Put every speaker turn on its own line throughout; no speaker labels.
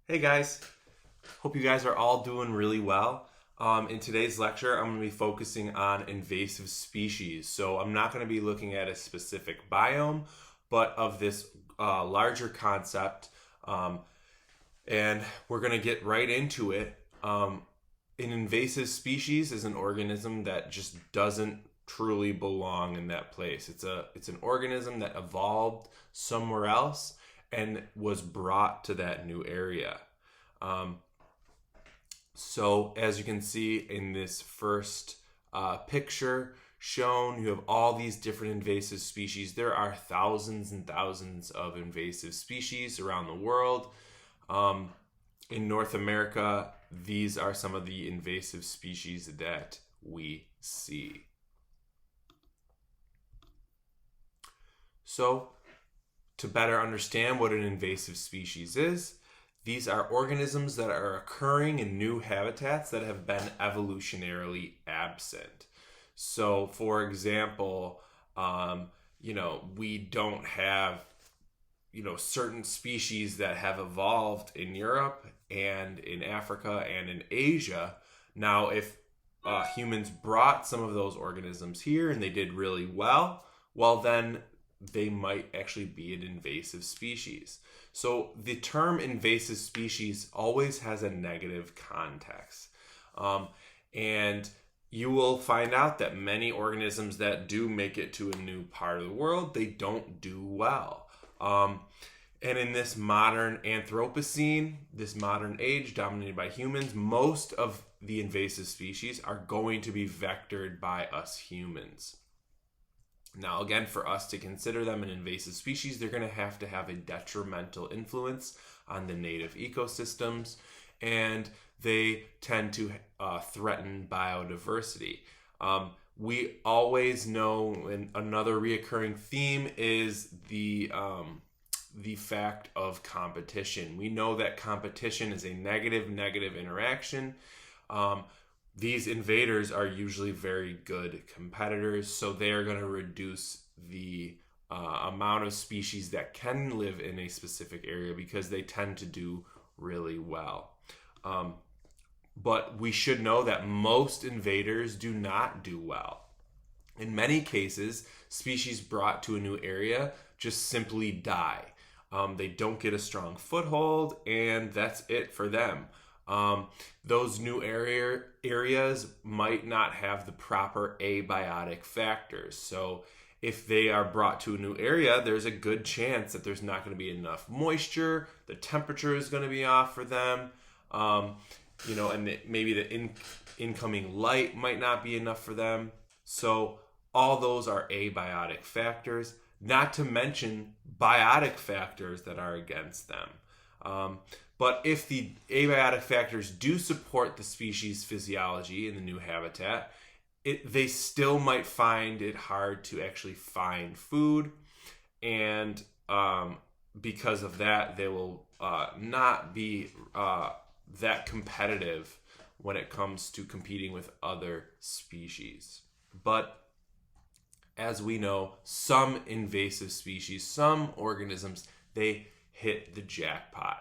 Hey guys, hope you guys are all doing really well. In today's lecture, I'm going to be focusing on invasive species. So I'm not going to be looking at a specific biome, but of this larger concept. Um, and we're going to get right into it. An invasive species is an organism that just doesn't truly belong in that place. It's an organism that evolved somewhere else and was brought to that new area. Um, so as you can see in this first picture shown, you have all these different invasive species. There are thousands and thousands of invasive species around the world. Um, in North America, these are some of the invasive species that we see. So, to better understand what an invasive species is, these are organisms that are occurring in new habitats that have been evolutionarily absent. So, for example, we don't have certain species that have evolved in Europe and in Africa and in Asia. Now, if humans brought some of those organisms here and they did really well, then they might actually be an invasive species. So the term invasive species always has a negative context. And you will find out that many organisms that do make it to a new part of the world, they don't do well. And in this modern Anthropocene, this modern age dominated by humans, most of the invasive species are going to be vectored by us humans. Now, again, for us to consider them an invasive species, they're going to have a detrimental influence on the native ecosystems, and they tend to threaten biodiversity. We always know, and another reoccurring theme is the fact of competition. We know that competition is a negative interaction. These invaders are usually very good competitors, so they are going to reduce the amount of species that can live in a specific area because they tend to do really well. But we should know that most invaders do not do well. In many cases, species brought to a new area just simply die. They don't get a strong foothold, and that's it for them. Those new areas might not have the proper abiotic factors. So if they are brought to a new area, there's a good chance that there's not going to be enough moisture. The temperature is going to be off for them. And maybe the incoming light might not be enough for them. So all those are abiotic factors, not to mention biotic factors that are against them. But if the abiotic factors do support the species physiology in the new habitat, they still might find it hard to actually find food. And because of that, they will not be that competitive when it comes to competing with other species. But as we know, some invasive species, some organisms, they hit the jackpot.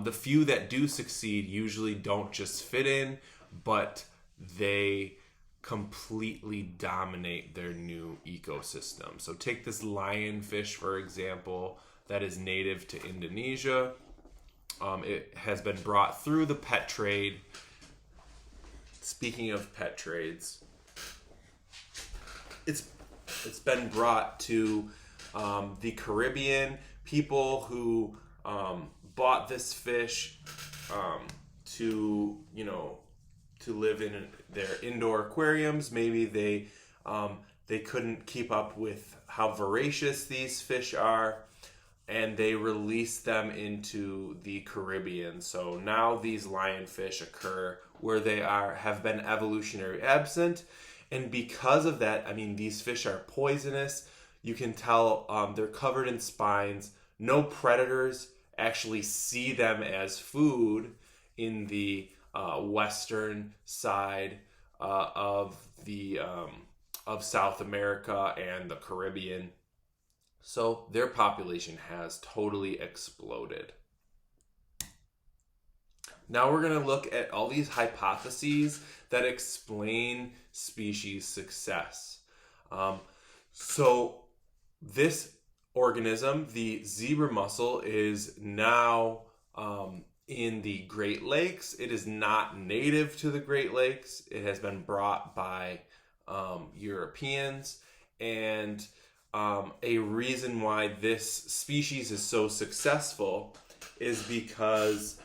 The few that do succeed usually don't just fit in, but they completely dominate their new ecosystem. So take this lionfish, for example, that is native to Indonesia. It has been brought through the pet trade. Speaking of pet trades, it's been brought to the Caribbean. People who bought this fish to live in their indoor aquariums. Maybe they couldn't keep up with how voracious these fish are, and they released them into the Caribbean. So now these lionfish occur where they have been evolutionary absent, and because of that, these fish are poisonous. You can tell they're covered in spines. No predators actually see them as food in the western side of South America and the Caribbean. So their population has totally exploded. Now we're going to look at all these hypotheses that explain species success. So this organism, the zebra mussel, is now in the Great Lakes. It is not native to the Great Lakes. It has been brought by Europeans, and a reason why this species is so successful is because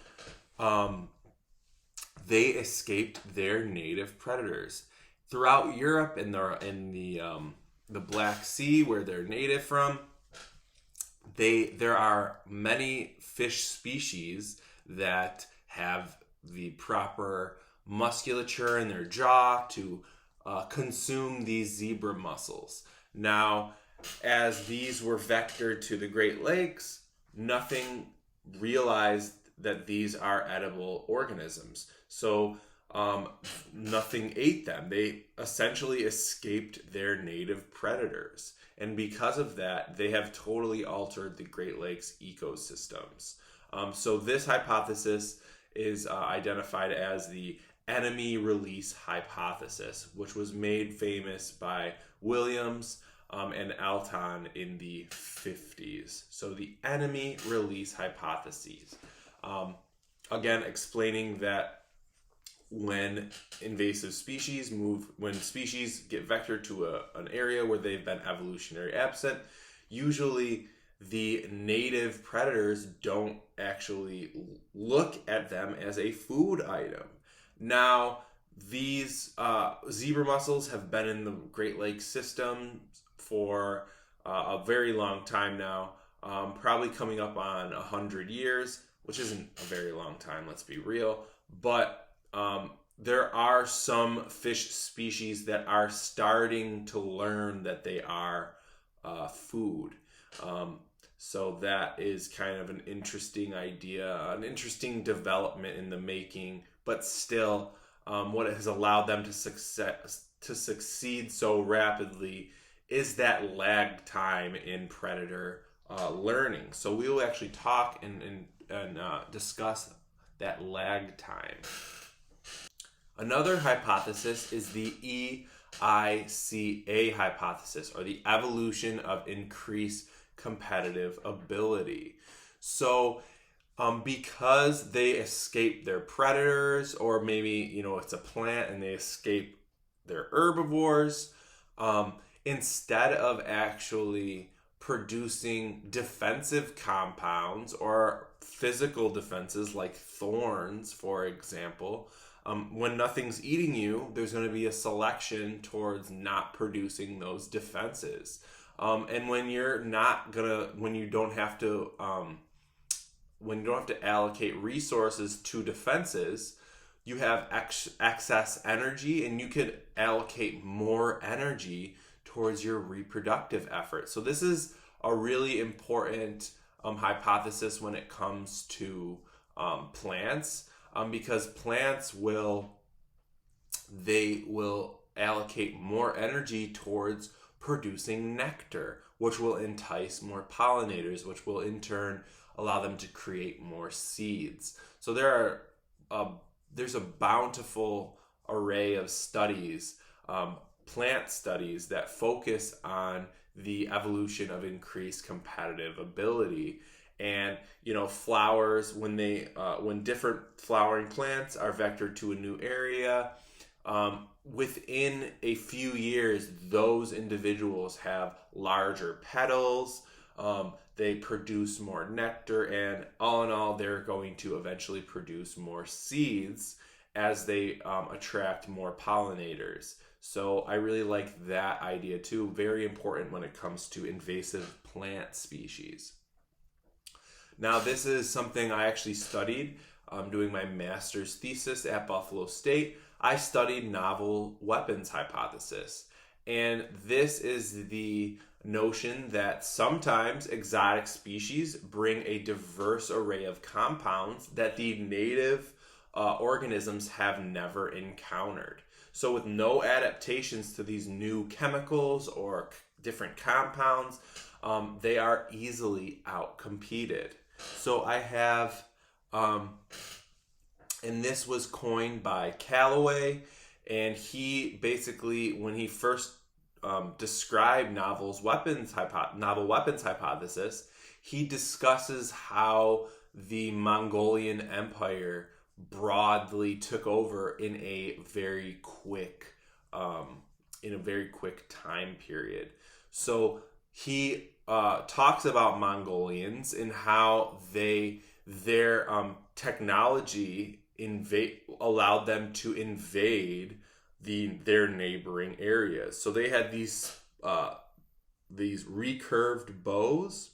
they escaped their native predators. Throughout Europe and in the Black Sea, where they're native from, there are many fish species that have the proper musculature in their jaw to consume these zebra mussels. Now, as these were vectored to the Great Lakes, nothing realized that these are edible organisms. So nothing ate them. They essentially escaped their native predators. And because of that, they have totally altered the Great Lakes ecosystems. So this hypothesis is identified as the enemy release hypothesis, which was made famous by Williams and Alton in the 50s. So the enemy release hypotheses. Again, explaining that when invasive species when species get vectored to an area where they've been evolutionary absent, usually the native predators don't actually look at them as a food item. Now, these zebra mussels have been in the Great Lakes system for a very long time now, probably coming up on 100 years, which isn't a very long time, let's be real, but there are some fish species that are starting to learn that they are food. So that is kind of an interesting idea, an interesting development in the making, but still what has allowed them to succeed so rapidly is that lag time in predator learning. So we will actually talk and discuss that lag time. Another hypothesis is the EICA hypothesis, or the evolution of increased competitive ability. So because they escape their predators, or maybe it's a plant and they escape their herbivores, instead of actually producing defensive compounds or physical defenses like thorns, for example, when nothing's eating you, there's going to be a selection towards not producing those defenses. And when you don't have to allocate resources to defenses, you have excess energy, and you could allocate more energy towards your reproductive efforts. So this is a really important hypothesis when it comes to plants, because plants will allocate more energy towards producing nectar, which will entice more pollinators, which will in turn allow them to create more seeds. So there's a bountiful array of studies, plant studies, that focus on the evolution of increased competitive ability. And flowers, when different flowering plants are vectored to a new area, within a few years, those individuals have larger petals, they produce more nectar, and all in all, they're going to eventually produce more seeds as they attract more pollinators. So I really like that idea too. Very important when it comes to invasive plant species. Now, this is something I actually studied doing my master's thesis at Buffalo State. I studied novel weapons hypothesis. And this is the notion that sometimes exotic species bring a diverse array of compounds that the native organisms have never encountered. So with no adaptations to these new chemicals or different compounds, they are easily outcompeted. So I have And this was coined by Callaway, and he basically, when he first described novel weapons hypothesis, he discusses how the Mongolian Empire broadly took over in a very quick time period. So he talks about Mongolians and how their technology allowed them to invade their neighboring areas. So they had these recurved bows,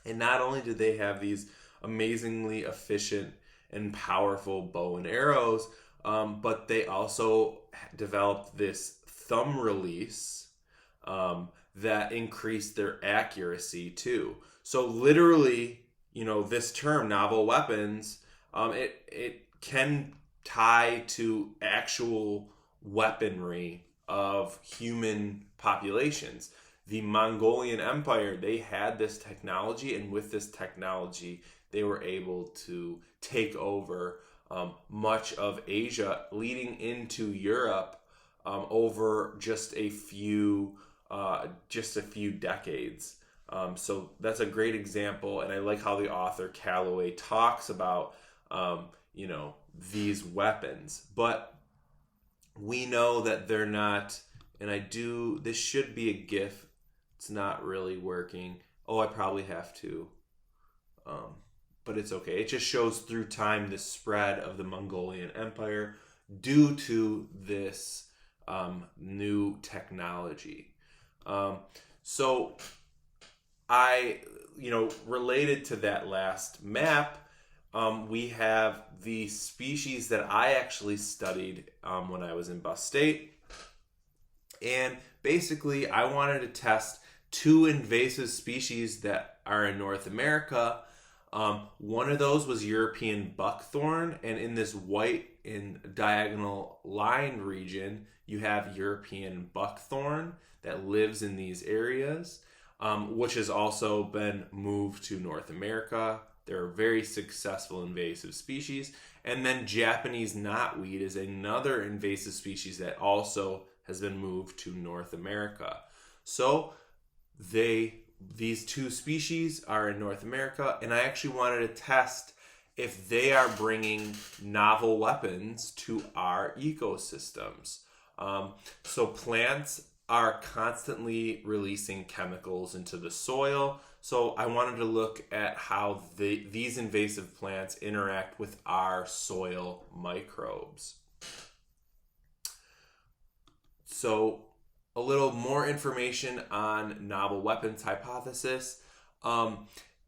and not only did they have these amazingly efficient and powerful bow and arrows, but they also developed this thumb release that increased their accuracy too. So literally, this term novel weapons, it can tie to actual weaponry of human populations. The Mongolian Empire, they had this technology, and with this technology, they were able to take over much of Asia, leading into Europe over just a few decades. So that's a great example, and I like how the author Callaway talks about these weapons. But we know that they're not, and this should be a GIF. It's not really working. Oh, I probably have to. But it's okay. It just shows through time the spread of the Mongolian Empire due to this new technology. So related to that last map, we have the species that I actually studied when I was in Bus State. And basically, I wanted to test two invasive species that are in North America. One of those was European buckthorn, and in this white in diagonal line region, you have European buckthorn that lives in these areas, which has also been moved to North America. They're a very successful invasive species. And then Japanese knotweed is another invasive species that also has been moved to North America. So these two species are in North America, and I actually wanted to test if they are bringing novel weapons to our ecosystems. So plants are constantly releasing chemicals into the soil. So I wanted to look at how these invasive plants interact with our soil microbes. So a little more information on novel weapons hypothesis.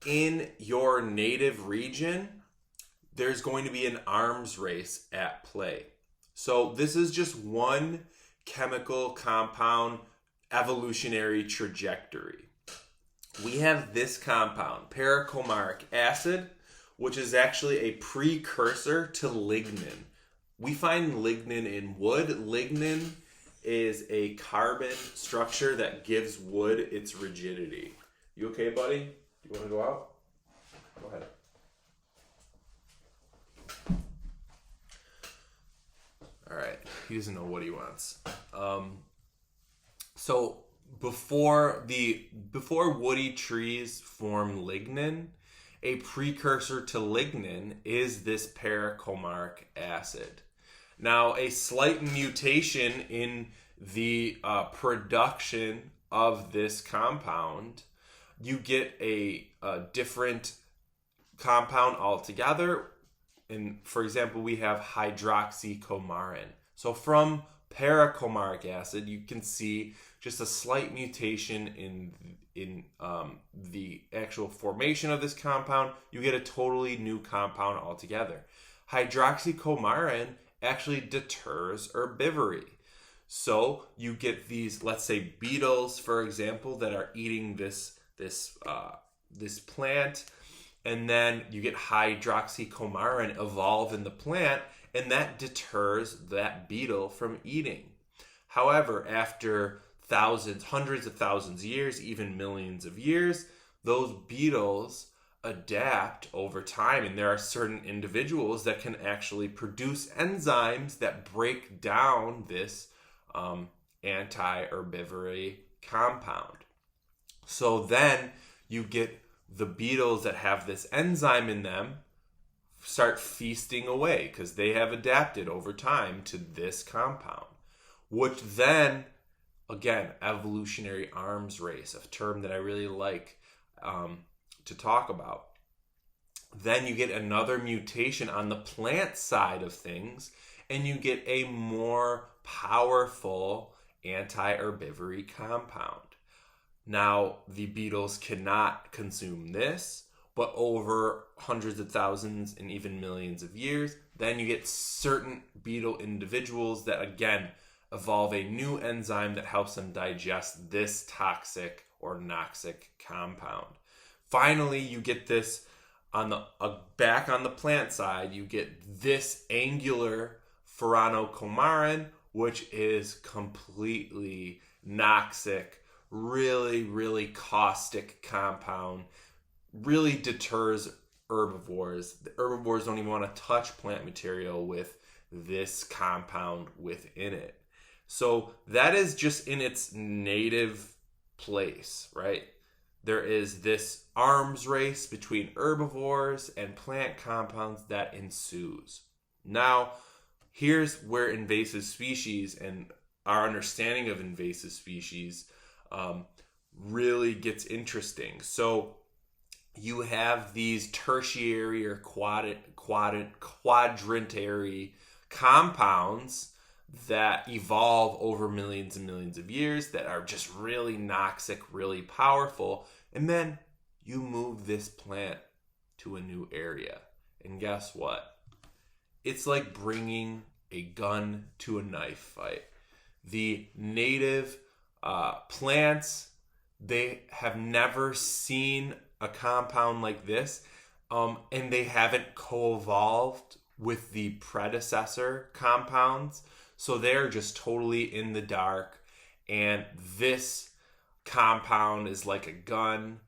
In your native region, there's going to be an arms race at play. So this is just one chemical compound evolutionary trajectory. We have this compound, paracomaric acid, which is actually a precursor to lignin. We find lignin in wood. Lignin is a carbon structure that gives wood its rigidity. You okay, buddy? You want to go out? Go ahead. All right. He doesn't know what he wants. So before woody trees form lignin, a precursor to lignin is this paracomaric acid. Now, a slight mutation in the production of this compound, you get a different compound altogether. And for example, we have hydroxycomarin. So from paracomaric acid, you can see just a slight mutation in the actual formation of this compound. You get a totally new compound altogether. Hydroxycomarin actually deters herbivory. So you get these, let's say, beetles, for example, that are eating this plant, and then you get hydroxycomarin evolve in the plant, and that deters that beetle from eating. However, after thousands, hundreds of thousands of years, even millions of years, those beetles adapt over time, and there are certain individuals that can actually produce enzymes that break down this anti-herbivory compound. So then you get the beetles that have this enzyme in them start feasting away because they have adapted over time to this compound, which then, again, evolutionary arms race, a term that I really like to talk about. Then you get another mutation on the plant side of things, and you get a more powerful anti-herbivory compound. Now, the beetles cannot consume this, but over hundreds of thousands and even millions of years, then you get certain beetle individuals that, again, evolve a new enzyme that helps them digest this toxic or noxic compound. Finally, you get this on the back on the plant side, you get this angular pheranocomarin, which is completely noxic, really, really caustic compound, really deters herbivores. The herbivores don't even want to touch plant material with this compound within it. So that is just in its native place, right? There is this arms race between herbivores and plant compounds that ensues. Now, here's where invasive species and our understanding of invasive species really gets interesting. So you have these tertiary or quadrantary compounds that evolve over millions and millions of years that are just really noxic, really powerful. And then you move this plant to a new area. And guess what? It's like bringing a gun to a knife fight. The native plants, they have never seen a compound like this, and they haven't co-evolved with the predecessor compounds. So they're just totally in the dark, and this compound is like a gun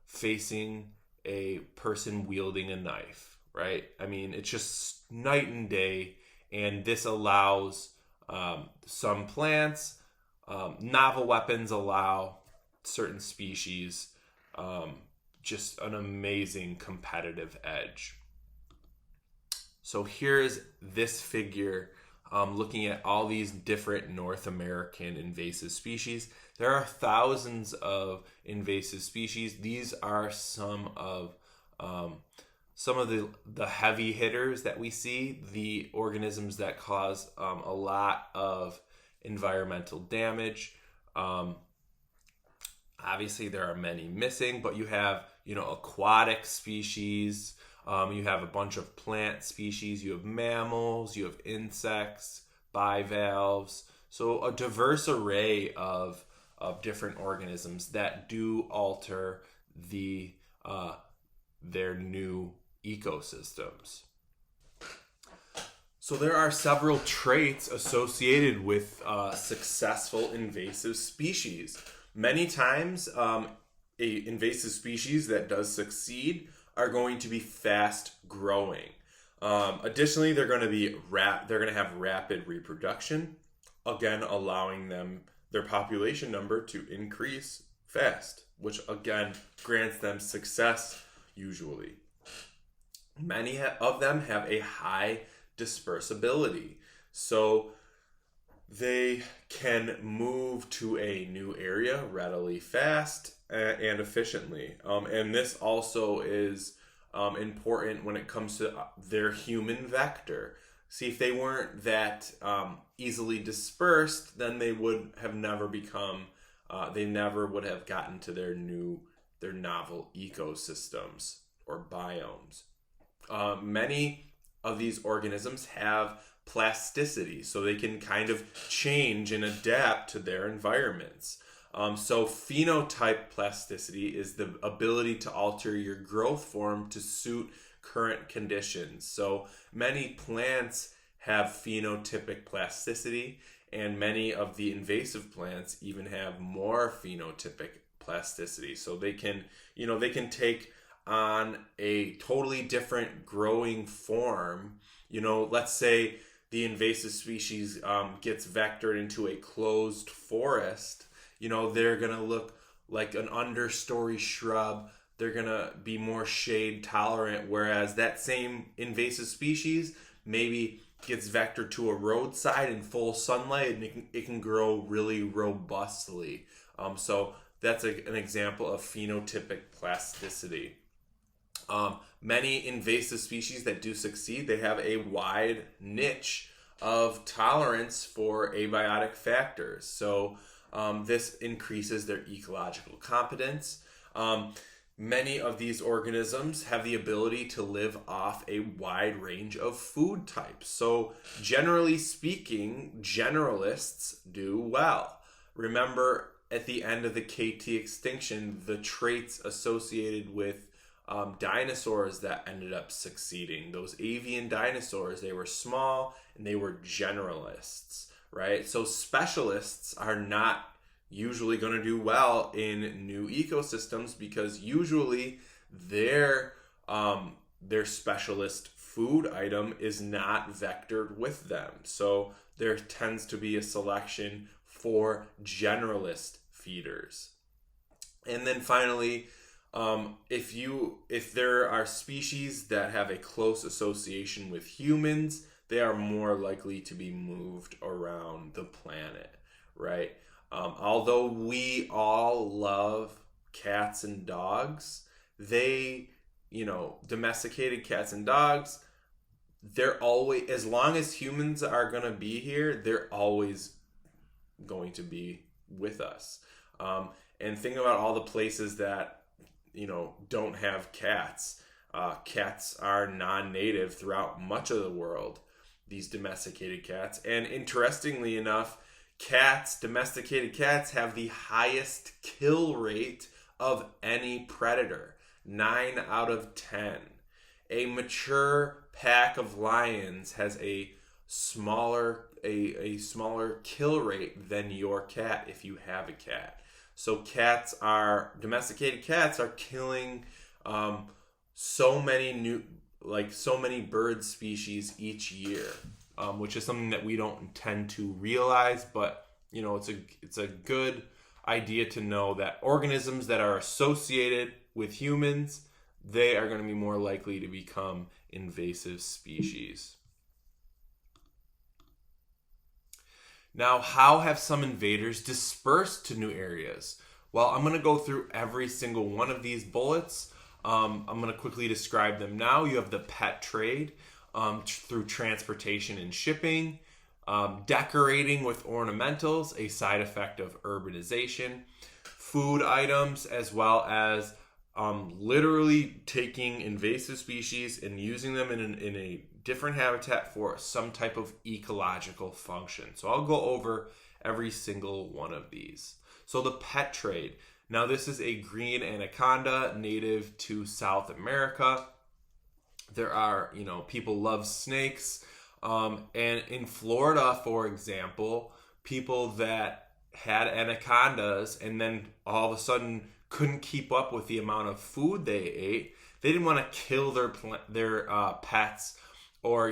facing a person wielding a knife, right? I mean, it's just night and day, and this allows some plants, novel weapons allow certain species just an amazing competitive edge. So here's this figure looking at all these different North American invasive species. There are thousands of invasive species. These are some of the heavy hitters that we see, the organisms that cause a lot of environmental damage. Obviously, there are many missing, but you have, aquatic species. You have a bunch of plant species. You have mammals. You have insects, bivalves. So a diverse array of different organisms that do alter their new ecosystems. So there are several traits associated with successful invasive species. Many times, a invasive species that does succeed are going to be fast growing. Additionally, they're going to have rapid reproduction, again allowing their population number to increase fast, which again grants them success usually. Many of them have a high dispersibility, so they can move to a new area readily, fast, and efficiently. And this also is important when it comes to their human vector. See, if they weren't that easily dispersed, then they would have never they never would have gotten to their novel ecosystems or biomes. Many of these organisms have plasticity, so they can kind of change and adapt to their environments. So phenotype plasticity is the ability to alter your growth form to suit current conditions. So many plants have phenotypic plasticity, and many of the invasive plants even have more phenotypic plasticity. So they can take on a totally different growing form, let's say the invasive species gets vectored into a closed forest, they're going to look like an understory shrub. They're going to be more shade tolerant, whereas that same invasive species maybe gets vectored to a roadside in full sunlight, and it can grow really robustly. So that's an example of phenotypic plasticity. Many invasive species that do succeed, they have a wide niche of tolerance for abiotic factors. So this increases their ecological competence. Many of these organisms have the ability to live off a wide range of food types. So generally speaking, generalists do well. Remember, at the end of the KT extinction, the traits associated with dinosaurs that ended up succeeding, those avian dinosaurs, they were small and they were generalists, right? So specialists are not usually going to do well in new ecosystems because usually their specialist food item is not vectored with them. So there tends to be a selection for generalist feeders. And then finally, if there are species that have a close association with humans, they are more likely to be moved around the planet, right? Although we all love cats and dogs, domesticated cats and dogs, they're always, as long as humans are going to be here, they're always going to be with us. And think about all the places that, don't have cats. Cats are non-native throughout much of the world, these domesticated cats. And interestingly enough, domesticated cats have the highest kill rate of any predator, 9 out of 10. A mature pack of lions has a smaller kill rate than your cat if you have a cat. So domesticated cats are killing so many bird species each year, which is something that we don't tend to realize, but it's a good idea to know that organisms that are associated with humans, they are going to be more likely to become invasive species. Now, how have some invaders dispersed to new areas? Well, I'm going to go through every single one of these bullets. I'm going to quickly describe them now. You have the pet trade through transportation and shipping, decorating with ornamentals, a side effect of urbanization, food items, as well as literally taking invasive species and using them in a different habitat for some type of ecological function. So I'll go over every single one of these. So the pet trade. Now this is a green anaconda native to South America. There are, people love snakes. And in Florida, for example, people that had anacondas and then all of a sudden couldn't keep up with the amount of food they ate. They didn't want to kill their pets or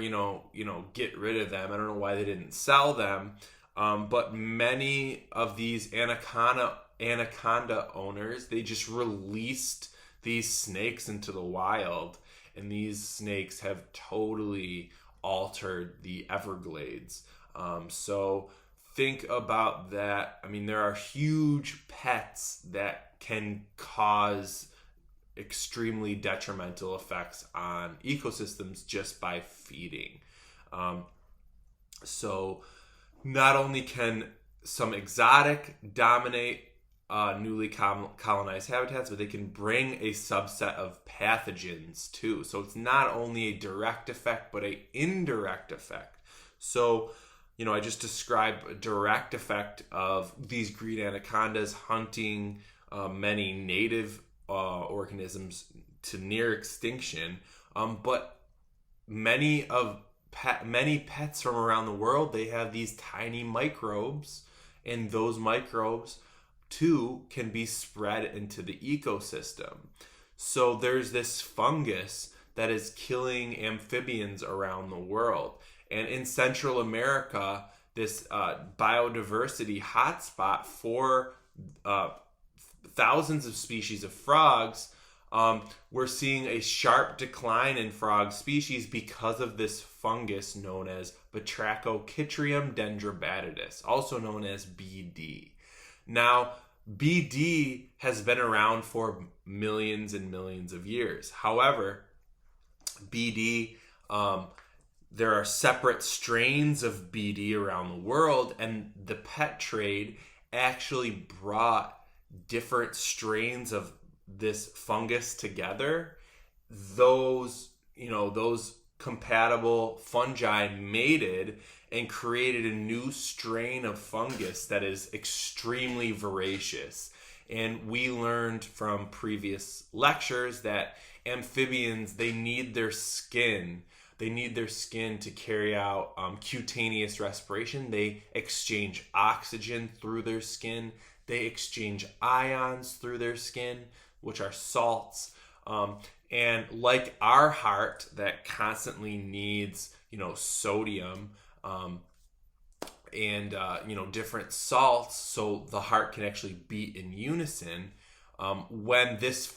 get rid of them. I don't know why they didn't sell them, but many of these anaconda owners, they just released these snakes into the wild, and these snakes have totally altered the Everglades. So think about that. I mean, there are huge pets that can cause extremely detrimental effects on ecosystems just by feeding. So not only can some exotic dominate newly colonized habitats, but they can bring a subset of pathogens too. So it's not only a direct effect, but an indirect effect. So, I just described a direct effect of these green anacondas hunting many native organisms to near extinction, but many pets from around the world, they have these tiny microbes, and those microbes too can be spread into the ecosystem. So there's this fungus that is killing amphibians around the world. And in Central America, this biodiversity hotspot for thousands of species of frogs, we're seeing a sharp decline in frog species because of this fungus known as Batrachochytrium dendrobatidis, also known as BD. Now, BD has been around for millions and millions of years. However, BD, there are separate strains of BD around the world, and the pet trade actually brought different strains of this fungus together. Those compatible fungi mated and created a new strain of fungus that is extremely voracious. And we learned from previous lectures that amphibians, they need their skin to carry out cutaneous respiration. They exchange oxygen through their skin. They exchange ions through their skin, which are salts. And like our heart that constantly needs, sodium and different salts so the heart can actually beat in unison. When this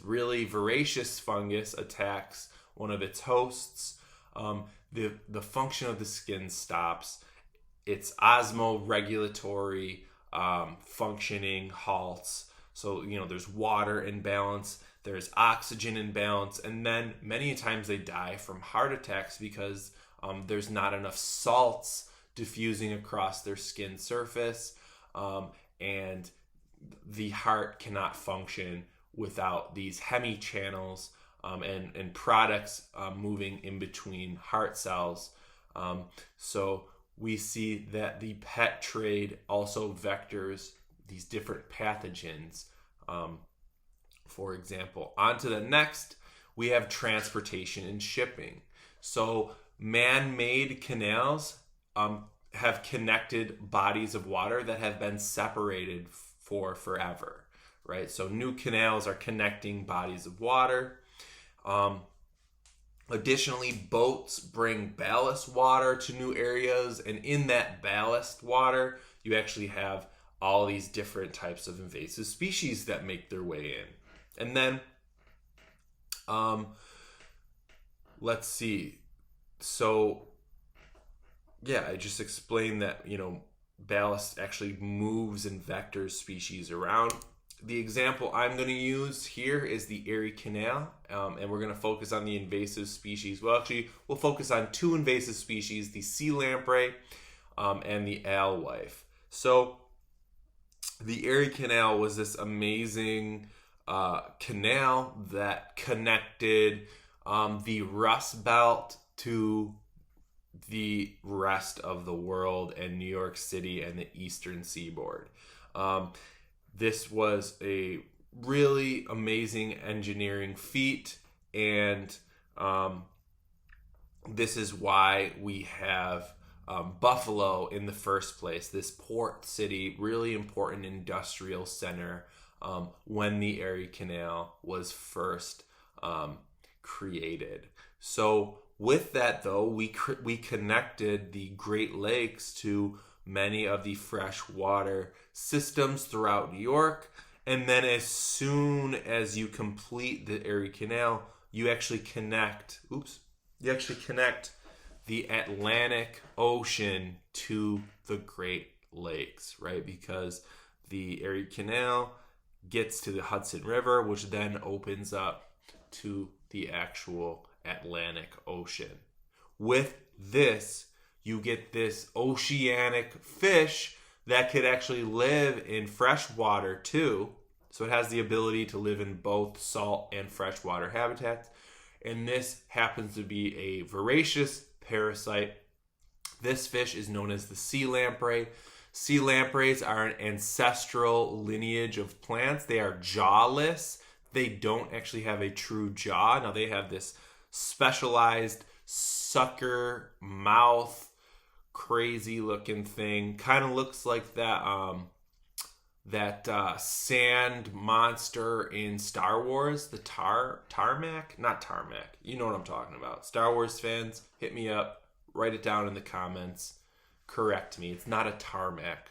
really voracious fungus attacks one of its hosts, the function of the skin stops. Its osmoregulatory functioning halts. So, there's water imbalance, there's oxygen imbalance, and then many times they die from heart attacks because there's not enough salts diffusing across their skin surface, and the heart cannot function without these hemichannels and products moving in between heart cells. So we see that the pet trade also vectors these different pathogens. For example, on to the next, we have transportation and shipping. So man-made canals have connected bodies of water that have been separated for forever, right? So new canals are connecting bodies of water. Additionally, boats bring ballast water to new areas, and in that ballast water, you actually have all these different types of invasive species that make their way in. And then, let's see. So, I just explained that, ballast actually moves and vectors species around. The example I'm going to use here is the Erie Canal, and we're going to focus on the invasive species. Well, actually, we'll focus on two invasive species, the sea lamprey and the Alewife. So, the Erie Canal was this amazing canal that connected the Rust Belt to the rest of the world and New York City and the Eastern Seaboard. This was a really amazing engineering feat, and this is why we have Buffalo in the first place, this port city, really important industrial center when the Erie Canal was first created. So with that, though, we connected the Great Lakes to many of the freshwater systems throughout New York. And then as soon as you complete the Erie Canal, you actually connect the Atlantic Ocean to the Great Lakes, right? Because the Erie Canal gets to the Hudson River, which then opens up to the actual Atlantic Ocean. With this, you get this oceanic fish that could actually live in freshwater too. So it has the ability to live in both salt and freshwater habitats. And this happens to be a voracious parasite. This fish is known as the sea lamprey. Sea lampreys are an ancestral lineage of plants. They are jawless. They don't actually have a true jaw. Now they have this specialized sucker mouth, crazy looking thing. Kind of looks like that that sand monster in Star Wars, the tarmac, not tarmac. You know what I'm talking about. Star Wars fans, hit me up, write it down in the comments, correct me. It's not a tarmac,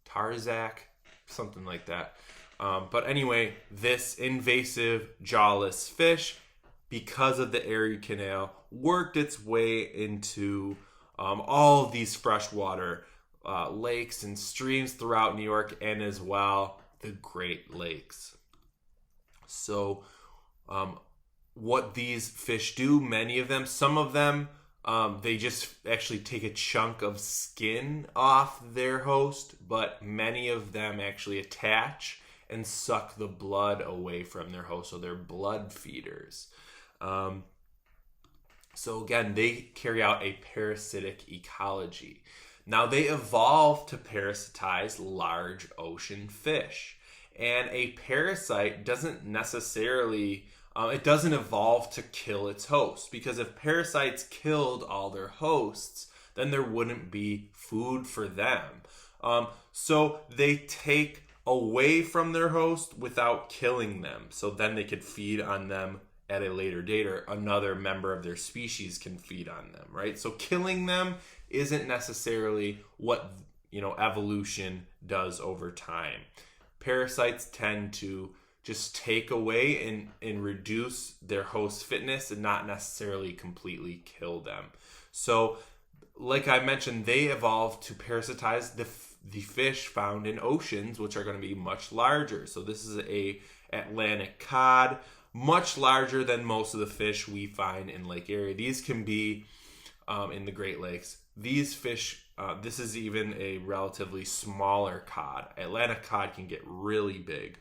Tarzak, something like that. But anyway, this invasive jawless fish, because of the Erie Canal, worked its way into all of these freshwater lakes and streams throughout New York, and as well the Great Lakes. So what these fish do, many of them, some of them, they just actually take a chunk of skin off their host, but many of them actually attach and suck the blood away from their host, so they're blood feeders. So again, they carry out a parasitic ecology. Now, they evolved to parasitize large ocean fish. And a parasite doesn't necessarily, it doesn't evolve to kill its host. Because if parasites killed all their hosts, then there wouldn't be food for them. So they take away from their host without killing them. So then they could feed on them at a later date, or another member of their species can feed on them, right? So killing them isn't necessarily what, evolution does over time. Parasites tend to just take away and reduce their host fitness and not necessarily completely kill them. So, like I mentioned, they evolved to parasitize the fish found in oceans, which are going to be much larger. So this is a Atlantic cod, much larger than most of the fish we find in Lake Erie. These can be in the Great Lakes. These fish, this is even a relatively smaller cod. Atlantic cod can get really big.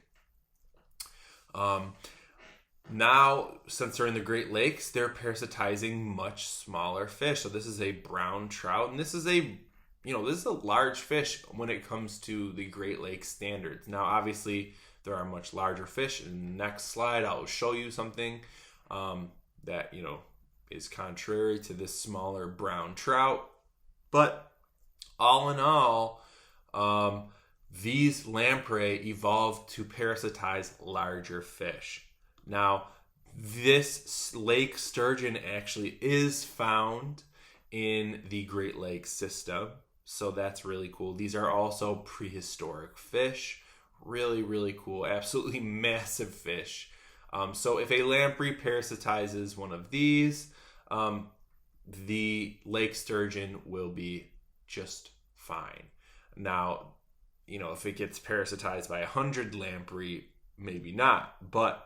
Now, since they're in the Great Lakes, they're parasitizing much smaller fish. So this is a brown trout, and this is a large fish when it comes to the Great Lakes standards. Now, obviously, there are much larger fish. In the next slide, I'll show you something that, is contrary to this smaller brown trout. But all in all, these lamprey evolved to parasitize larger fish. Now, this lake sturgeon actually is found in the Great Lakes system. So that's really cool. These are also prehistoric fish. Really, really cool. Absolutely massive fish. So if a lamprey parasitizes one of these, the lake sturgeon will be just fine. Now, if it gets parasitized by 100 lamprey, maybe not. But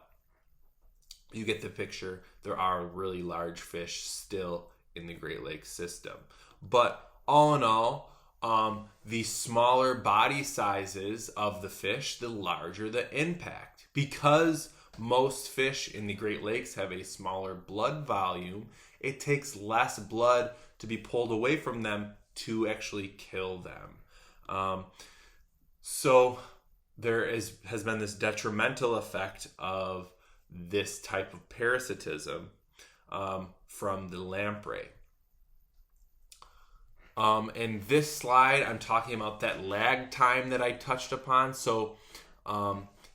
you get the picture. There are really large fish still in the Great Lakes system. But all in all, the smaller body sizes of the fish, the larger the impact. Because most fish in the Great Lakes have a smaller blood volume, it takes less blood to be pulled away from them to actually kill them. So there has been this detrimental effect of this type of parasitism from the lamprey. In this slide, I'm talking about that lag time that I touched upon. So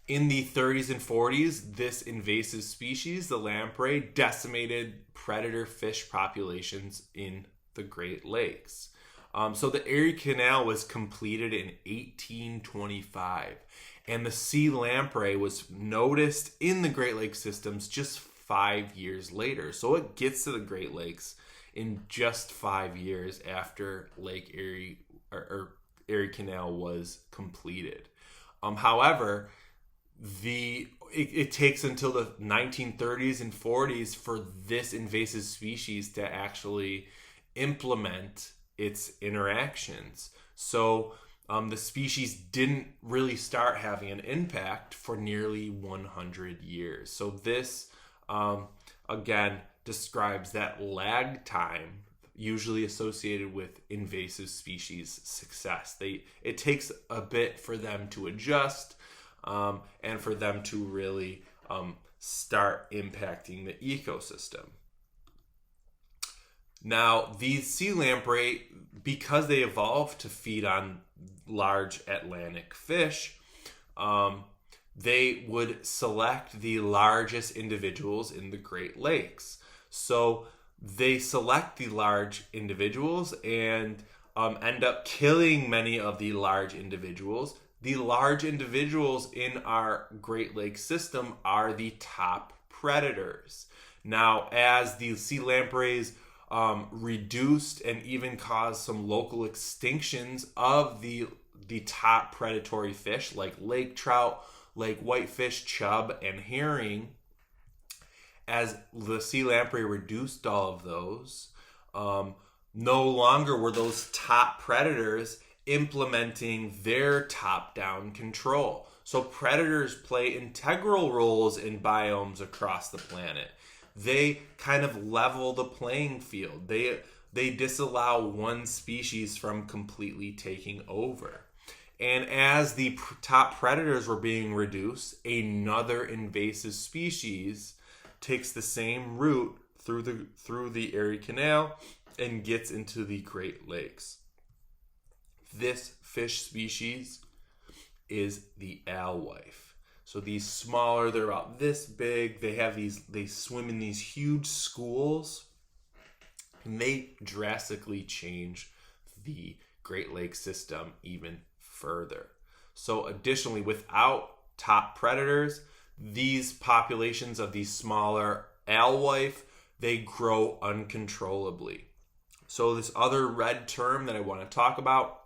in the 30s and 40s, this invasive species, the lamprey, decimated predator fish populations in the Great Lakes. So the Erie Canal was completed in 1825, and the sea lamprey was noticed in the Great Lakes systems just 5 years later. So it gets to the Great Lakes in just 5 years after Lake Erie or Erie Canal was completed. However, it takes until the 1930s and 40s for this invasive species to actually implement its interactions. So the species didn't really start having an impact for nearly 100 years. So this, again, describes that lag time usually associated with invasive species success. It takes a bit for them to adjust and for them to really start impacting the ecosystem. Now, these sea lamprey, because they evolved to feed on large Atlantic fish, they would select the largest individuals in the Great Lakes. So they select the large individuals and end up killing many of the large individuals. The large individuals in our Great Lakes system are the top predators. Now, as the sea lampreys reduced and even caused some local extinctions of the top predatory fish like lake trout, lake whitefish, chub, and herring, as the sea lamprey reduced all of those, no longer were those top predators implementing their top-down control. So predators play integral roles in biomes across the planet. They kind of level the playing field. They disallow one species from completely taking over. And as the top predators were being reduced, another invasive species takes the same route through the Erie Canal and gets into the Great Lakes. This fish species is the alewife. So these smaller, they're about this big. They swim in these huge schools, and they drastically change the Great Lakes system even further. So additionally, without top predators, these populations of these smaller alewife, they grow uncontrollably. So this other red term that I want to talk about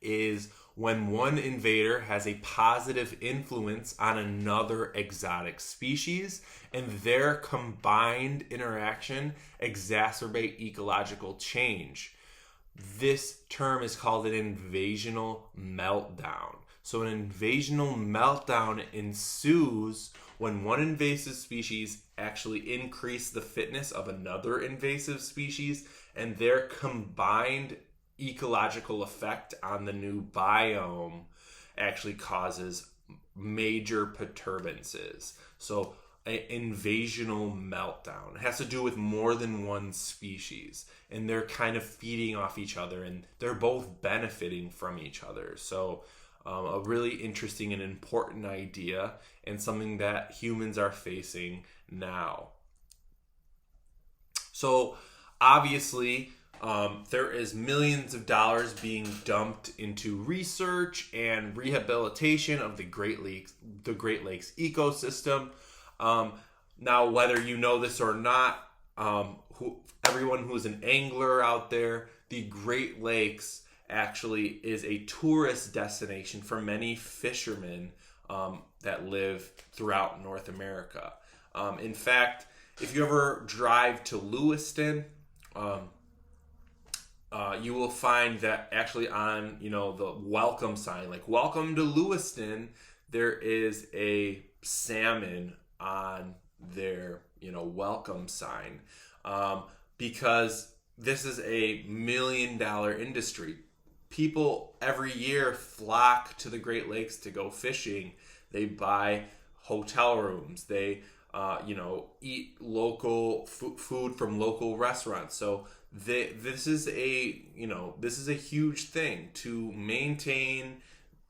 is when one invader has a positive influence on another exotic species and their combined interaction exacerbate ecological change. This term is called an invasional meltdown. So an invasional meltdown ensues when one invasive species actually increases the fitness of another invasive species, and their combined ecological effect on the new biome actually causes major perturbances. So an invasional meltdown. It has to do with more than one species, and they're kind of feeding off each other, and they're both benefiting from each other. So a really interesting and important idea, and something that humans are facing now. So obviously, there is millions of dollars being dumped into research and rehabilitation of the Great Lakes ecosystem. Now, whether you know this or not, everyone who's an angler out there, the Great Lakes actually is a tourist destination for many fishermen that live throughout North America. In fact, if you ever drive to Lewiston, you will find that actually on the welcome sign, like "Welcome to Lewiston," there is a salmon on their welcome sign, because this is a $1 million industry. People every year flock to the Great Lakes to go fishing. They buy hotel rooms. They eat local food from local restaurants. So this is a huge thing to maintain.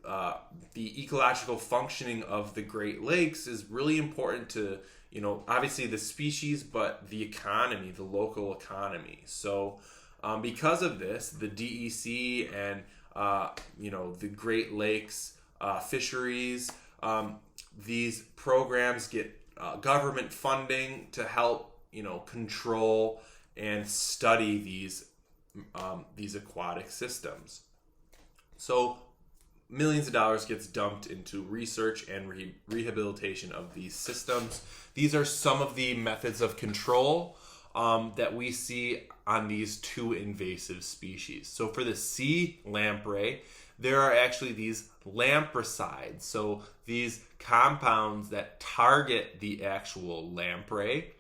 The ecological functioning of the Great Lakes is really important to obviously the species, but the economy, the local economy. So because of this, the DEC and the Great Lakes fisheries, these programs get government funding to help control and study these aquatic systems. So millions of dollars gets dumped into research and rehabilitation of these systems. These are some of the methods of control that we see on these two invasive species. So for the sea lamprey, there are actually these lampricides. So these compounds that target the actual lamprey,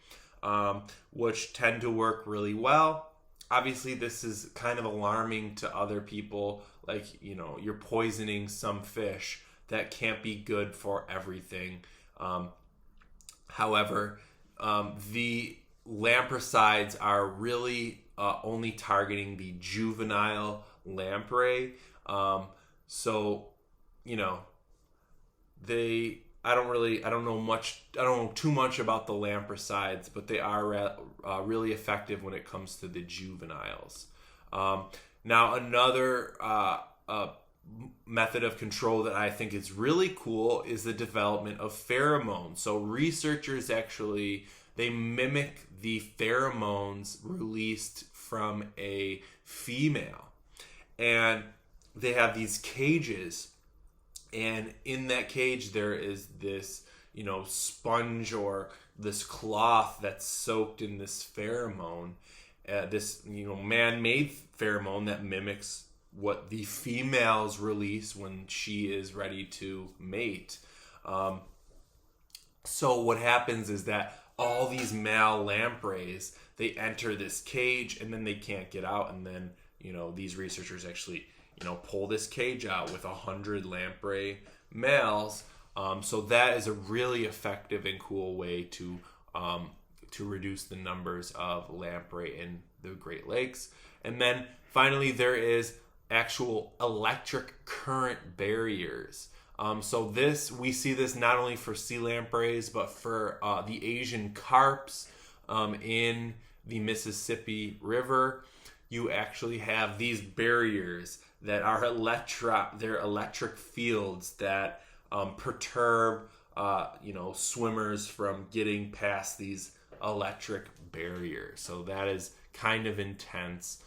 which tend to work really well. Obviously, this is kind of alarming to other people. Like, you're poisoning some fish. That can't be good for everything. However, the lampricides are really only targeting the juvenile lamprey. So, I don't know too much about the lampricides, but they are really effective when it comes to the juveniles. Now, another method of control that I think is really cool is the development of pheromones. So researchers actually, they mimic the pheromones released from a female. And they have these cages, and in that cage there is this, sponge or this cloth that's soaked in this pheromone, this, man-made pheromone that mimics what the females release when she is ready to mate. So what happens is that all these male lampreys, they enter this cage and then they can't get out, and then these researchers actually pull this cage out with 100 lamprey males. So that is a really effective and cool way to reduce the numbers of lamprey in the Great Lakes. And then finally, there is actual electric current barriers. So we see this not only for sea lampreys, but for the Asian carps in the Mississippi River. You actually have these barriers that are electric fields that perturb swimmers from getting past these electric barriers. So that is kind of intense.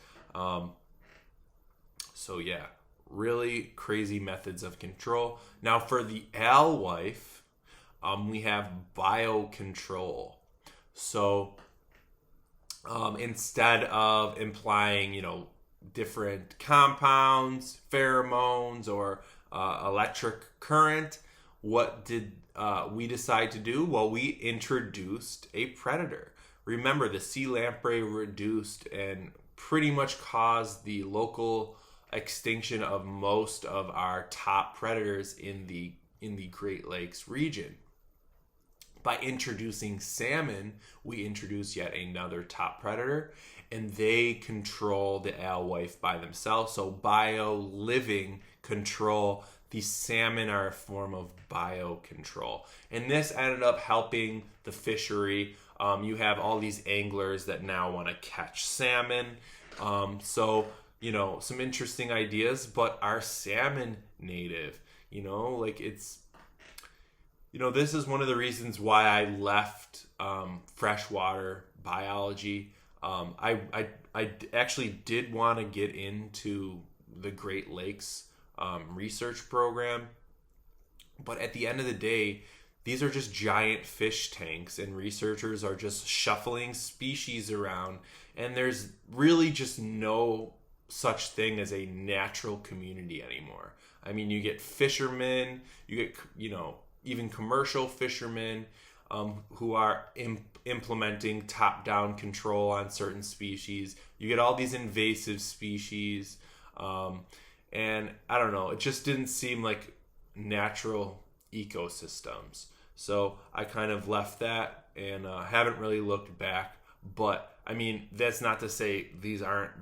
So yeah, really crazy methods of control. Now for the alewife, we have biocontrol. So instead of implying, different compounds, pheromones, or electric current, what did we decide to do? Well, we introduced a predator. Remember, the sea lamprey reduced and pretty much caused the local extinction of most of our top predators in the Great Lakes region. By introducing salmon, we introduce yet another top predator, and they control the alewife by themselves. So bio-living control. The salmon are a form of biocontrol. And this ended up helping the fishery. You have all these anglers that now want to catch salmon. So, some interesting ideas, but are salmon native? This is one of the reasons why I left freshwater biology. I actually did want to get into the Great Lakes research program, but at the end of the day, these are just giant fish tanks, and researchers are just shuffling species around, and there's really just no such thing as a natural community anymore. I mean, you get fishermen, you get, even commercial fishermen who are implementing top-down control on certain species. You get all these invasive species, and I don't know, it just didn't seem like natural ecosystems. So I kind of left that and haven't really looked back. But I mean, that's not to say these aren't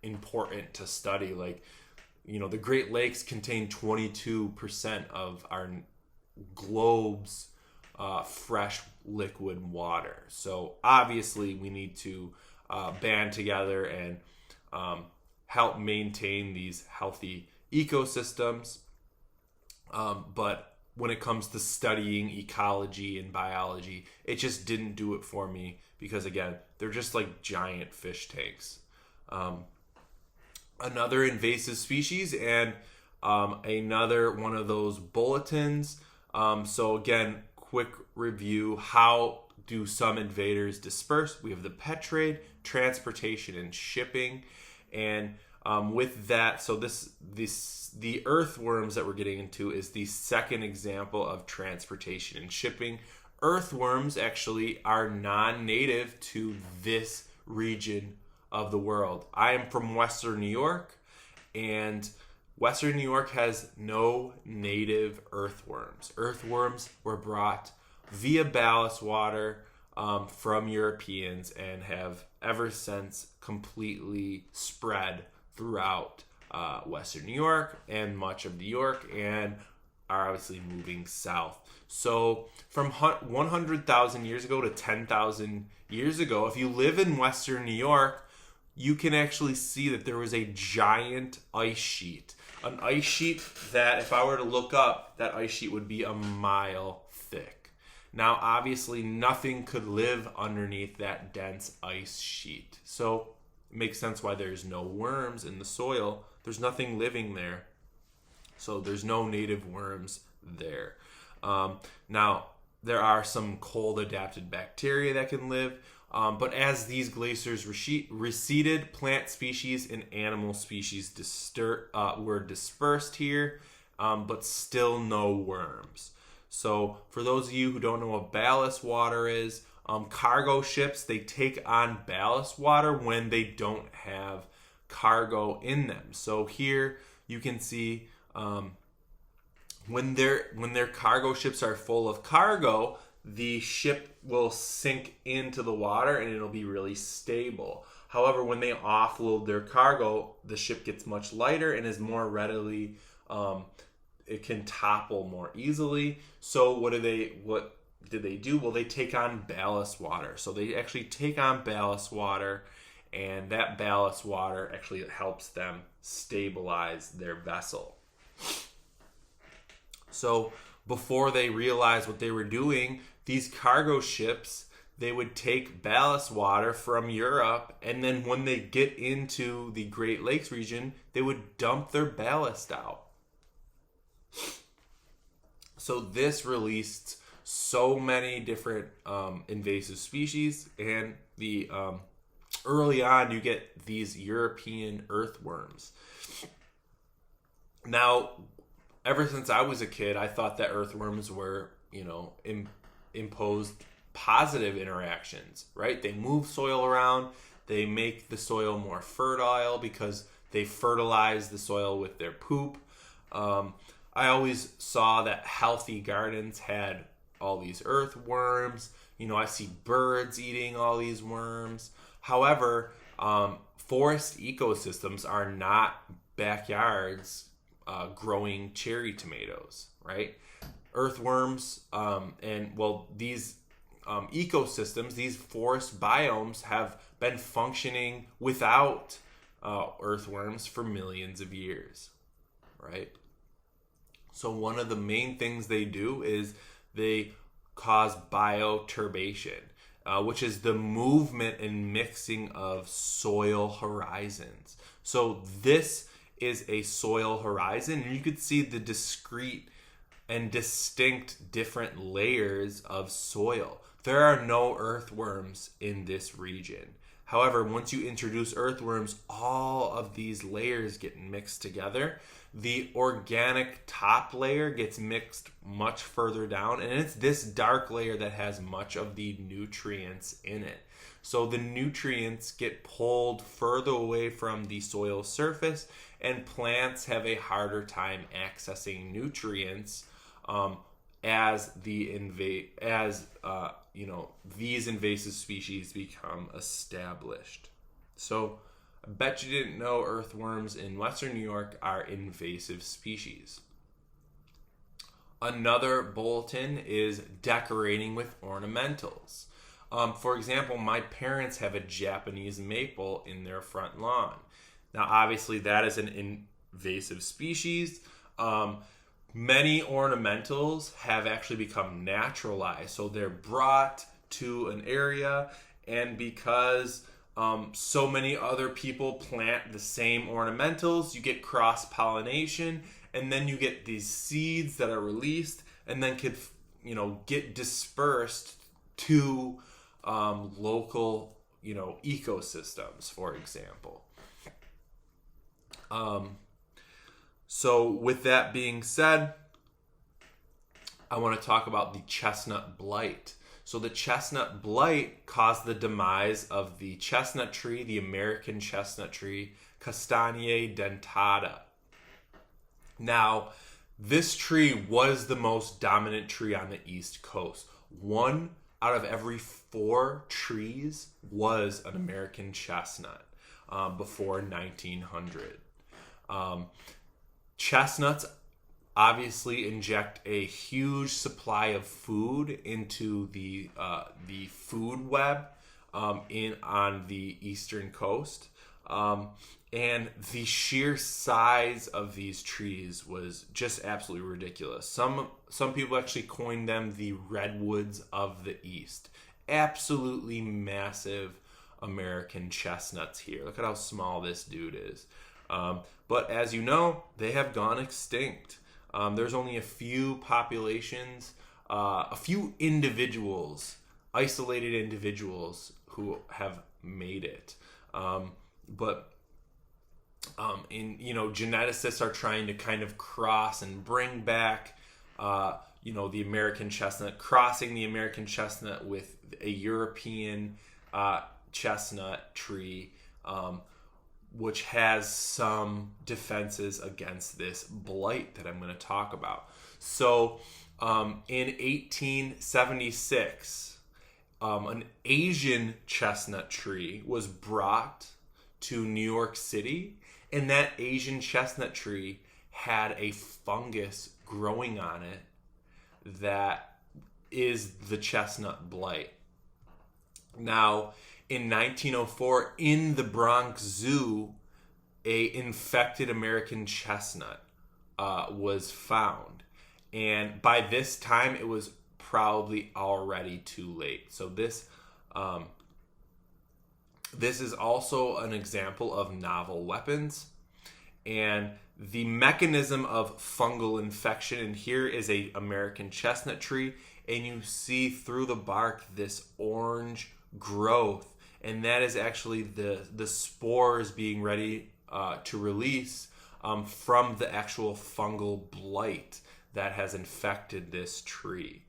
important to study. Like, the Great Lakes contain 22% of our globe's fresh liquid water. So obviously we need to band together and help maintain these healthy ecosystems. But when it comes to studying ecology and biology, it just didn't do it for me because, again, they're just like giant fish tanks. Another invasive species and another one of those bulletins. So again, quick review. How do some invaders disperse? We have the pet trade, transportation, and shipping. And with that, so the earthworms that we're getting into is the second example of transportation and shipping. Earthworms actually are non-native to this region of the world. I am from Western New York, and Western New York has no native earthworms. Earthworms were brought via ballast water from Europeans and have ever since completely spread throughout Western New York and much of New York and are obviously moving south. So from 100,000 years ago to 10,000 years ago, if you live in Western New York, you can actually see that there was a giant ice sheet. An ice sheet that, if I were to look up, that ice sheet would be a mile thick. Now, obviously, nothing could live underneath that dense ice sheet. So it makes sense why there's no worms in the soil. There's nothing living there. So there's no native worms there. Now, there are some cold-adapted bacteria that can live. But as these glaciers receded, plant species and animal species were dispersed here, but still no worms. So for those of you who don't know what ballast water is, cargo ships, they take on ballast water when they don't have cargo in them. So here you can see when their cargo ships are full of cargo, the ship will sink into the water and it'll be really stable. However, when they offload their cargo, the ship gets much lighter and is more readily, it can topple more easily. So what did they do? Well, they take on ballast water. So they actually take on ballast water, and that ballast water actually helps them stabilize their vessel. So before they realized what they were doing, these cargo ships, they would take ballast water from Europe, and then when they get into the Great Lakes region, they would dump their ballast out. So this released so many different invasive species, and the early on you get these European earthworms. Now, ever since I was a kid, I thought that earthworms were, imposed positive interactions, right? They move soil around, they make the soil more fertile because they fertilize the soil with their poop. I always saw that healthy gardens had all these earthworms. I see birds eating all these worms. However, forest ecosystems are not backyards growing cherry tomatoes, right? Earthworms these ecosystems, these forest biomes have been functioning without earthworms for millions of years, right? So one of the main things they do is they cause bioturbation, which is the movement and mixing of soil horizons. So this is a soil horizon, and you could see the discrete and distinct different layers of soil. There are no earthworms in this region. However, once you introduce earthworms, all of these layers get mixed together. The organic top layer gets mixed much further down, and it's this dark layer that has much of the nutrients in it. So the nutrients get pulled further away from the soil surface, and plants have a harder time accessing nutrients as these invasive species become established. So I bet you didn't know earthworms in Western New York are invasive species. Another bulletin is decorating with ornamentals. For example, my parents have a Japanese maple in their front lawn. Now, obviously, that is an invasive species. Many ornamentals have actually become naturalized. So they're brought to an area, and because so many other people plant the same ornamentals, you get cross-pollination, and then you get these seeds that are released and then could, get dispersed to local, ecosystems, for example. So with that being said, I want to talk about the chestnut blight. So the chestnut blight caused the demise of the chestnut tree, the American chestnut tree, Castanea dentata. Now, this tree was the most dominant tree on the East Coast. 1 out of every 4 trees was an American chestnut before 1900. Chestnuts obviously inject a huge supply of food into the food web on the eastern coast. And the sheer size of these trees was just absolutely ridiculous. Some people actually coined them the redwoods of the East. Absolutely massive American chestnuts here. Look at how small this dude is. But as you know, they have gone extinct. There's only a few populations, a few individuals, isolated individuals who have made it. Geneticists are trying to kind of cross and bring back, the American chestnut, crossing the American chestnut with a European chestnut tree, which has some defenses against this blight that I'm going to talk about. So, in 1876, an Asian chestnut tree was brought to New York City, and that Asian chestnut tree had a fungus growing on it that is the chestnut blight. Now, in 1904, in the Bronx Zoo, a infected American chestnut was found. And by this time, it was probably already too late. So this is also an example of novel weapons. And the mechanism of fungal infection, and here is a American chestnut tree, and you see through the bark this orange growth, and that is actually the spores being ready to release from the actual fungal blight that has infected this tree.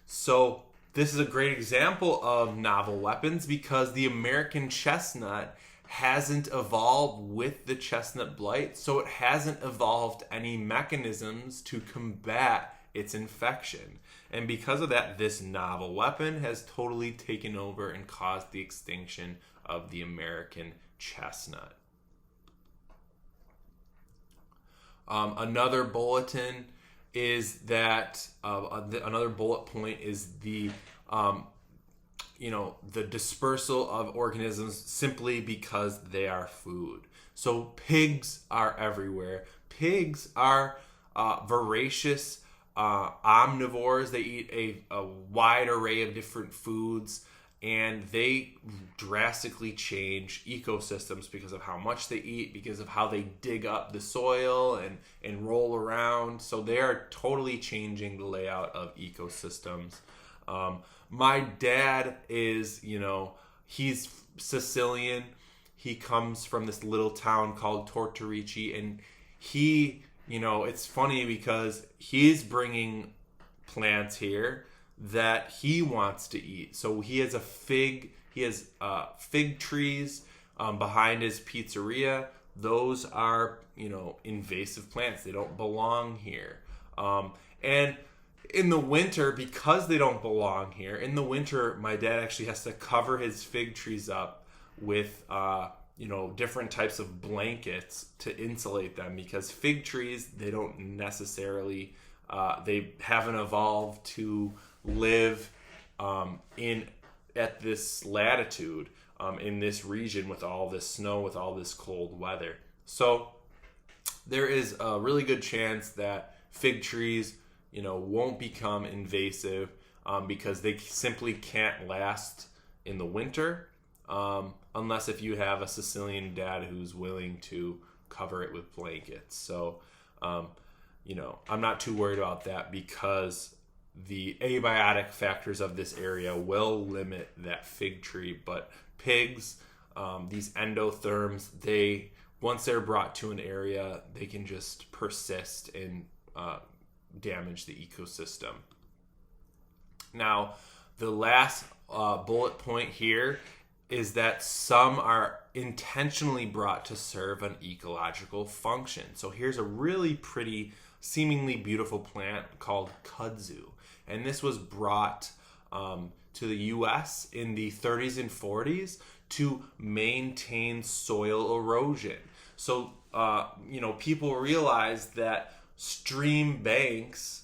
So this is a great example of novel weapons because the American chestnut hasn't evolved with the chestnut blight, so it hasn't evolved any mechanisms to combat its infection. And because of that, this novel weapon has totally taken over and caused the extinction of the American chestnut. Another bulletin is that another bullet point is the dispersal of organisms simply because they are food. So pigs are everywhere. Pigs are voracious omnivores. They eat a wide array of different foods, and they drastically change ecosystems because of how much they eat, because of how they dig up the soil and roll around. So they are totally changing the layout of ecosystems. My dad is, he's Sicilian. He comes from this little town called Tortorici, and he, it's funny because he's bringing plants here that he wants to eat. So he has fig trees behind his pizzeria. Those are, invasive plants. They don't belong here. And in the winter, because they don't belong here, in the winter, my dad actually has to cover his fig trees up with, different types of blankets to insulate them, because fig trees, they don't necessarily, they haven't evolved to live at this latitude, in this region with all this snow, with all this cold weather. So there is a really good chance that fig trees won't become invasive because they simply can't last in the winter, unless if you have a Sicilian dad who's willing to cover it with blankets. So, I'm not too worried about that because the abiotic factors of this area will limit that fig tree. But pigs, these endotherms, once they're brought to an area, they can just persist and damage the ecosystem. Now, the last bullet point here is that some are intentionally brought to serve an ecological function. So here's a really pretty, seemingly beautiful plant called kudzu. And this was brought to the U.S. in the 30s and 40s to maintain soil erosion. So, people realized that stream banks,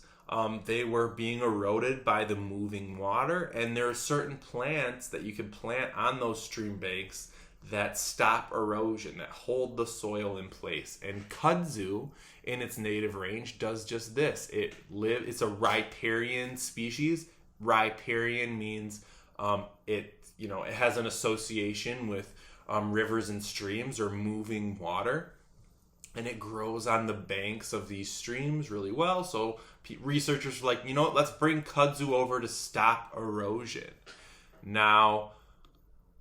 they were being eroded by the moving water, and there are certain plants that you can plant on those stream banks that stop erosion, that hold the soil in place. And kudzu, in its native range, does just this. It's a riparian species. Riparian means it has an association with rivers and streams or moving water, and it grows on the banks of these streams really well. So researchers are like, let's bring kudzu over to stop erosion. Now,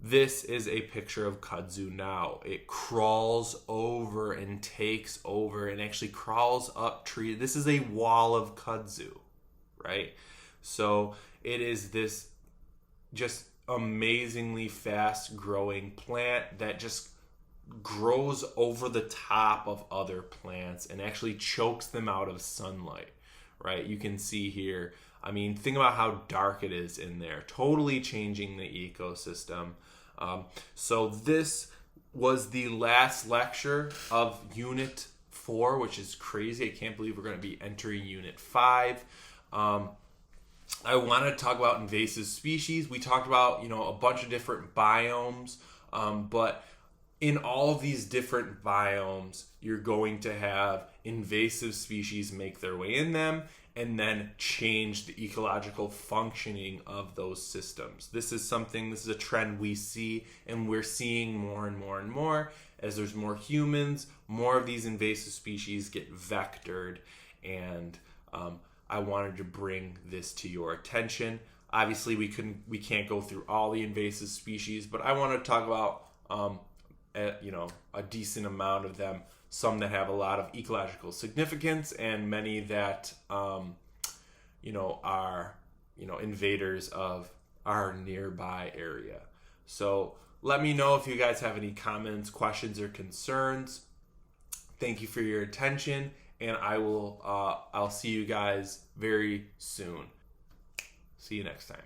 this is a picture of kudzu now. It crawls over and takes over and actually crawls up trees. This is a wall of kudzu, right? So it is this just amazingly fast growing plant that just grows over the top of other plants and actually chokes them out of sunlight, right? You can see here, think about how dark it is in there, totally changing the ecosystem. So this was the last lecture of Unit 4, which is crazy. I can't believe we're going to be entering Unit 5. I want to talk about invasive species. We talked about, a bunch of different biomes, but in all of these different biomes, you're going to have invasive species make their way in them and then change the ecological functioning of those systems. This is a trend we see, and we're seeing more and more and more. As there's more humans, more of these invasive species get vectored, and I wanted to bring this to your attention. Obviously, we can't go through all the invasive species, but I want to talk about a decent amount of them. Some that have a lot of ecological significance, and many that are invaders of our nearby area. So let me know if you guys have any comments, questions, or concerns. Thank you for your attention, and I'll see you guys very soon. See you next time.